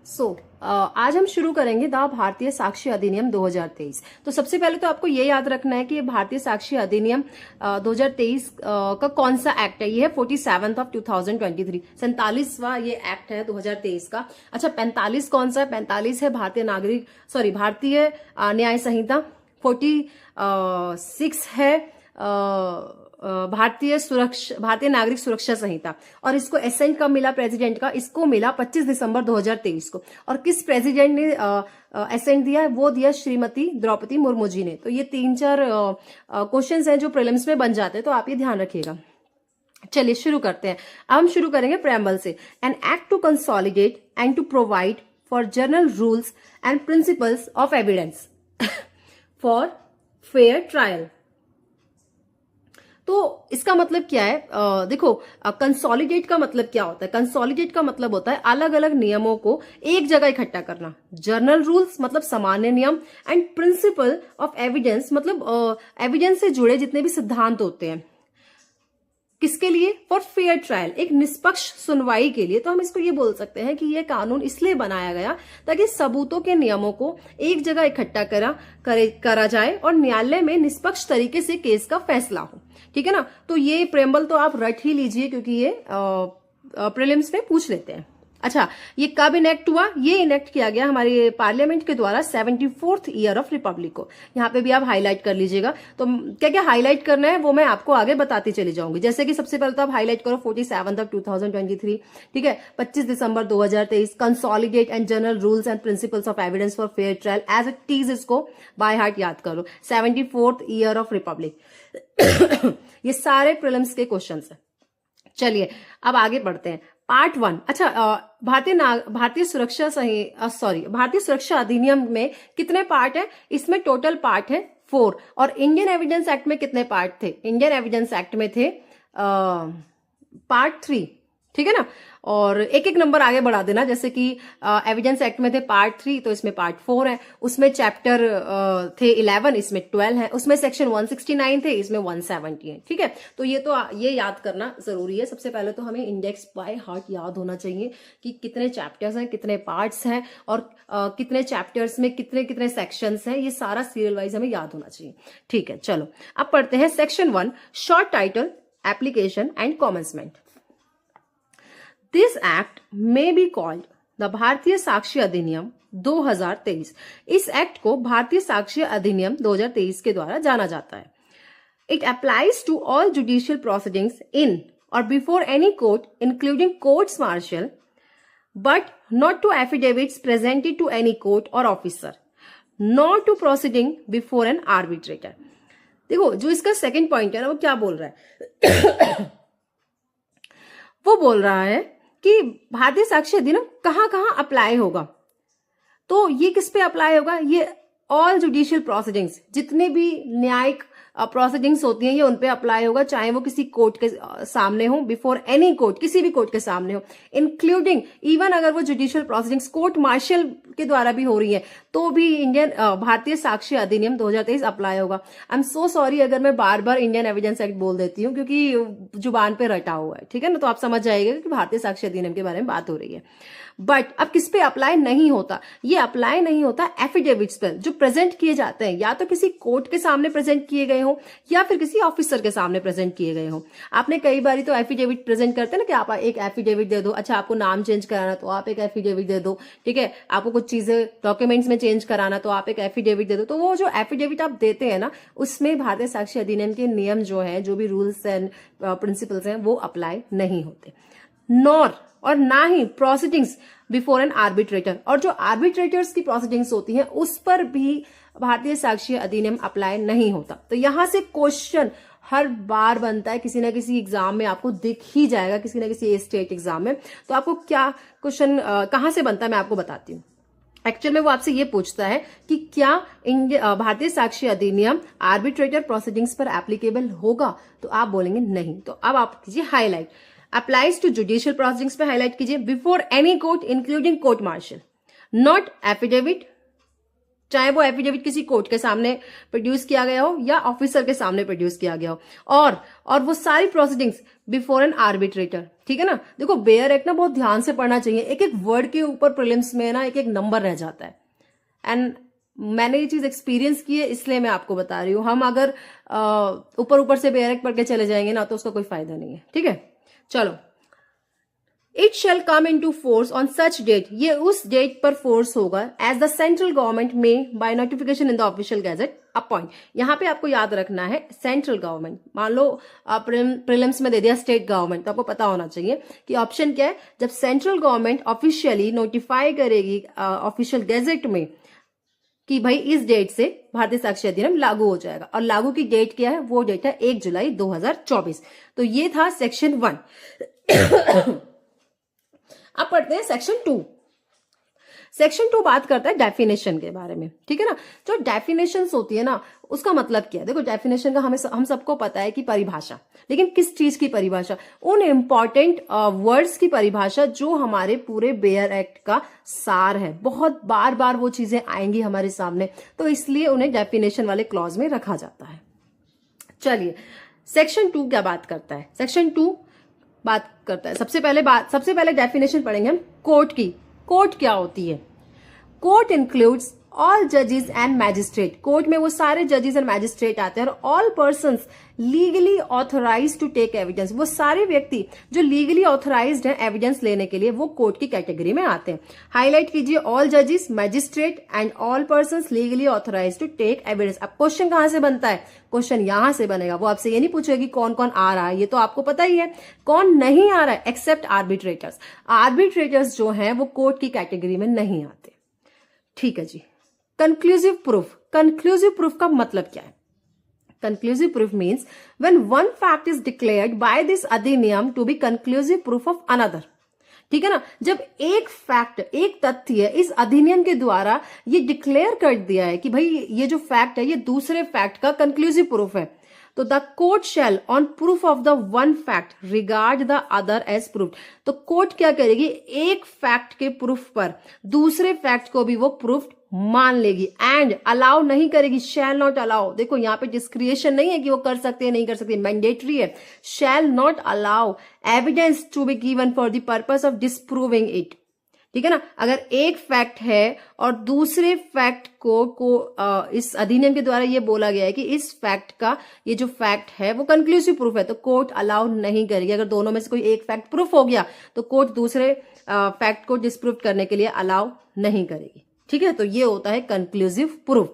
आज हम शुरू करेंगे द भारतीय साक्ष्य अधिनियम 2023। तो सबसे पहले तो आपको ये याद रखना है कि भारतीय साक्ष्य अधिनियम 2023 का कौन सा एक्ट है। ये है 47 ऑफ 2023, 47वां ये एक्ट है 2023 का। अच्छा, 45 कौन सा है? 45 है भारतीय न्याय संहिता। 46 है भारतीय नागरिक सुरक्षा संहिता। और इसको एसेंट कब मिला प्रेसिडेंट का? इसको मिला 25 दिसंबर 2023 को। और किस प्रेसिडेंट ने एसेंट दिया है? वो दिया श्रीमती द्रौपदी मुर्मू जी ने। तो ये 3-4 क्वेश्चंस हैं जो प्रीलिम्स में बन जाते हैं, तो आप ये ध्यान रखिएगा। चलिए शुरू करते हैं। अब हम शुरू करेंगे प्रेम्बल से। An act to consolidate and to provide for general rules and principles of evidence for fair trial. तो इसका मतलब क्या है? देखो, कंसोलिडेट का मतलब क्या होता है? कंसोलिडेट का मतलब होता है अलग अलग नियमों को एक जगह इकट्ठा करना। जनरल रूल्स मतलब सामान्य नियम, एंड प्रिंसिपल ऑफ एविडेंस मतलब एविडेंस से जुड़े जितने भी सिद्धांत होते हैं। किसके लिए? फॉर फेयर ट्रायल, एक निष्पक्ष सुनवाई के लिए। तो हम इसको ये बोल सकते हैं कि ये कानून इसलिए बनाया गया ताकि सबूतों के नियमों को एक जगह इकट्ठा करा जाए और न्यायालय में निष्पक्ष तरीके से केस का फैसला हो। ठीक है ना? तो ये प्रेम्बल तो आप रट ही लीजिए, क्योंकि ये प्रीलिम्स में पूछ लेते हैं। अच्छा, ये कब इनेक्ट हुआ? ये इनेक्ट किया गया हमारे पार्लियामेंट के द्वारा 74th ईयर ऑफ रिपब्लिक को। यहाँ पे भी आप हाईलाइट कर लीजिएगा। तो क्या क्या हाईलाइट करना है वो मैं आपको आगे बताती चली जाऊंगी। जैसे कि सबसे पहले तो आप हाईलाइट करो 47 ऑफ 2023। ठीक है, 25 दिसंबर 2023, consolidate and general rules and principles of evidence for fair trial as it is. इसको बाय हार्ट याद करो। 74th year of Republic. ये सारे प्रीलिम्स के क्वेश्चन है। चलिए अब आगे बढ़ते हैं। पार्ट 1। अच्छा, भारतीय सुरक्षा अधिनियम में कितने पार्ट है? इसमें टोटल पार्ट है 4। और इंडियन एविडेंस एक्ट में कितने पार्ट थे? इंडियन एविडेंस एक्ट में थे पार्ट 3। ठीक है ना? और एक एक नंबर आगे बढ़ा देना। जैसे कि एविडेंस एक्ट में थे पार्ट 3, तो इसमें पार्ट 4 है। उसमें चैप्टर थे 11, इसमें 12 है। उसमें सेक्शन 169 थे, इसमें 170 है। ठीक है, तो ये याद करना जरूरी है। सबसे पहले तो हमें इंडेक्स बाय हार्ट याद होना चाहिए कि कितने चैप्टर्स हैं, कितने पार्ट्स हैं, और कितने चैप्टर्स में कितने कितने सेक्शंस हैं। ये सारा सीरियल वाइज हमें याद होना चाहिए। ठीक है, चलो अब पढ़ते हैं section 1, short title, application and commencement. This act may be called the भारतीय साक्ष्य अधिनियम 2023। इस एक्ट को भारतीय साक्ष्य अधिनियम 2023 के द्वारा जाना जाता है। It applies to all judicial proceedings in or before any court, including courts martial, but not to affidavits presented to any court or officer, nor to proceeding before an arbitrator। देखो, जो इसका सेकंड पॉइंट है ना, वो क्या बोल रहा है? वो बोल रहा है कि भारतीय साक्ष्य अधिनियम कहां कहां अप्लाई होगा। तो ये किस पे अप्लाई होगा? ये ऑल जुडिशियल प्रोसीडिंग्स, जितने भी न्यायिक प्रोसीडिंग्स होती हैं, ये उन पे अप्लाई होगा, चाहे वो किसी कोर्ट के सामने हो, बिफोर एनी कोर्ट, किसी भी कोर्ट के सामने हो, इंक्लूडिंग इवन अगर वो जुडिशियल प्रोसीडिंग्स कोर्ट मार्शल के द्वारा भी हो रही है, तो भी भारतीय साक्ष्य अधिनियम 2023 अप्लाई होगा। आई एम सो सॉरी अगर मैं बार बार इंडियन एविडेंस एक्ट बोल देती हूँ, क्योंकि जुबान पे रटा हुआ है। ठीक है ना? तो आप समझ जाइएगा कि भारतीय साक्ष्य अधिनियम के बारे में बात हो रही है। बट अब किस पे अप्लाई नहीं होता? ये अप्लाई नहीं होता एफिडेविट्स पर जो प्रेजेंट किए जाते हैं, या तो किसी कोर्ट के सामने प्रेजेंट किए गए हो, या फिर किसी ऑफिसर के सामने प्रेजेंट किए गए हो। आपने कई बार तो एफिडेविट प्रेजेंट करते हैं ना, कि आप एक एफिडेविट दे दो। अच्छा, आपको नाम चेंज कराना तो आप एक एफिडेविट दे दो। ठीक है, आपको कुछ चीजें डॉक्यूमेंट्स में चेंज कराना तो आप एक एफिडेविट दे दो। तो वो जो एफिडेविट आप देते हैं ना, उसमें भारतीय साक्ष्य अधिनियम के नियम जो है, जो भी रूल्स एंड प्रिंसिपल्स हैं, वो अप्लाई नहीं होते। और ना ही प्रोसीडिंग्स बिफोर एन आर्बिट्रेटर, और जो आर्बिट्रेटर्स की प्रोसीडिंग्स होती हैं उस पर भी भारतीय साक्ष्य अधिनियम अप्लाई नहीं होता। तो यहां से क्वेश्चन हर बार बनता है, किसी ना किसी एग्जाम में आपको दिख ही जाएगा, किसी ना किसी स्टेट एग्जाम में। तो आपको क्या क्वेश्चन कहां से बनता है मैं आपको बताती हूँ। एक्चुअल में वो आपसे ये पूछता है कि क्या भारतीय साक्ष्य अधिनियम आर्बिट्रेटर प्रोसीडिंग्स पर एप्लीकेबल होगा? तो आप बोलेंगे नहीं। तो अब आप कीजिए highlight, applies to judicial proceedings पे हाईलाइट कीजिए, before any court including court martial, not affidavit चाहे वो एफिडेविट किसी कोर्ट के सामने प्रोड्यूस किया गया हो या ऑफिसर के सामने प्रोड्यूस किया गया हो, और वो सारी प्रोसीडिंग्स बिफोर एन आर्बिट्रेटर। ठीक है ना। देखो बेयर एक्ट ना बहुत ध्यान से पढ़ना चाहिए, एक एक वर्ड के ऊपर प्रीलिम्स में ना एक एक नंबर रह जाता है। एंड मैंने ये चीज एक्सपीरियंस की है, इसलिए मैं आपको बता रही हूं। हम अगर ऊपर ऊपर से बेयर एक्ट पढ़ के चले जाएंगे ना तो उसका कोई फायदा नहीं है। ठीक है, चलो। It shall come into force on such date, ये उस डेट पर फोर्स होगा as the central government may by notification in the official gazette appoint. यहां पे आपको याद रखना है सेंट्रल गवर्नमेंट। मान लो प्रीलिम्स में दे दिया स्टेट गवर्नमेंट, तो आपको पता होना चाहिए कि ऑप्शन क्या है। जब सेंट्रल गवर्नमेंट ऑफिशियली नोटिफाई करेगी ऑफिशियल गैजेट में कि भाई इस डेट से भारतीय साक्ष्य अधिनियम लागू हो जाएगा, और लागू की डेट क्या है, वो डेट है 1 जुलाई 2024। तो ये था सेक्शन 1। अब पढ़ते हैं सेक्शन 2। सेक्शन 2 बात करता है डेफिनेशन के बारे में। ठीक है ना। जो डेफिनेशंस होती है ना, उसका मतलब क्या है। देखो डेफिनेशन का हम सबको पता है कि परिभाषा, लेकिन किस चीज की परिभाषा, उन इंपॉर्टेंट वर्ड्स की परिभाषा जो हमारे पूरे बेयर एक्ट का सार है। बहुत बार बार वो चीजें आएंगी हमारे सामने, तो इसलिए उन्हें डेफिनेशन वाले क्लॉज में रखा जाता है। चलिए सेक्शन 2 क्या बात करता है। सेक्शन 2 बात करता है, सबसे पहले डेफिनेशन पढ़ेंगे हम कोर्ट की। कोर्ट क्या होती है। कोर्ट इंक्लूड्स ऑल जजेस एंड मैजिस्ट्रेट। कोर्ट में वो सारे जजेस एंड मैजिस्ट्रेट आते हैं, और all persons legally authorised to take evidence. वो सारे व्यक्ति जो लीगली ऑथोराइज्ड हैं एविडेंस लेने के लिए, वो कोर्ट की कैटेगरी में आते हैं। हाईलाइट कीजिए ऑल जजेस, magistrate and all persons legally authorised to take evidence. अब क्वेश्चन कहां से बनता है, क्वेश्चन यहां से बनेगा। वो आपसे ये नहीं पूछेगी कौन कौन आ रहा है, ये तो आपको पता ही है। कौन नहीं आ रहा है, एक्सेप्ट आर्बिट्रेटर्स। आर्बिट्रेटर्स जो हैं वो कोर्ट की कैटेगरी में नहीं आते। ठीक है जी। Conclusive proof. कंक्लूसिव प्रूफ का मतलब क्या है। Conclusive proof means when one fact is declared by this अधिनियम to be conclusive proof of another. ठीक है ना। जब एक फैक्ट, एक तथ्य इस अधिनियम के द्वारा ये डिक्लेयर कर दिया है कि भाई ये जो फैक्ट है ये दूसरे फैक्ट का कंक्लूसिव प्रूफ है, तो the court shall on proof of the one fact regard the other as proof. तो कोर्ट क्या करेगी, एक फैक्ट के प्रूफ पर दूसरे फैक्ट को भी वो प्रूफ मान लेगी, एंड अलाउ नहीं करेगी। शैल नॉट अलाउ, देखो यहाँ पे डिस्क्रिएशन नहीं है कि वो कर सकते हैं नहीं कर सकते, मैंडेटरी है। Shall not allow evidence to be given for the purpose of disproving it. ठीक है ना। अगर एक फैक्ट है और दूसरे फैक्ट को इस अधिनियम के द्वारा ये बोला गया है कि इस फैक्ट का ये जो फैक्ट है वो कंक्लूसिव प्रूफ है, तो कोर्ट अलाउ नहीं करेगी। अगर दोनों में से कोई एक फैक्ट प्रूफ हो गया तो कोर्ट दूसरे फैक्ट को डिस्प्रूव करने के लिए अलाउ नहीं करेगी। ठीक है, तो ये होता है कंक्लूसिव प्रूफ।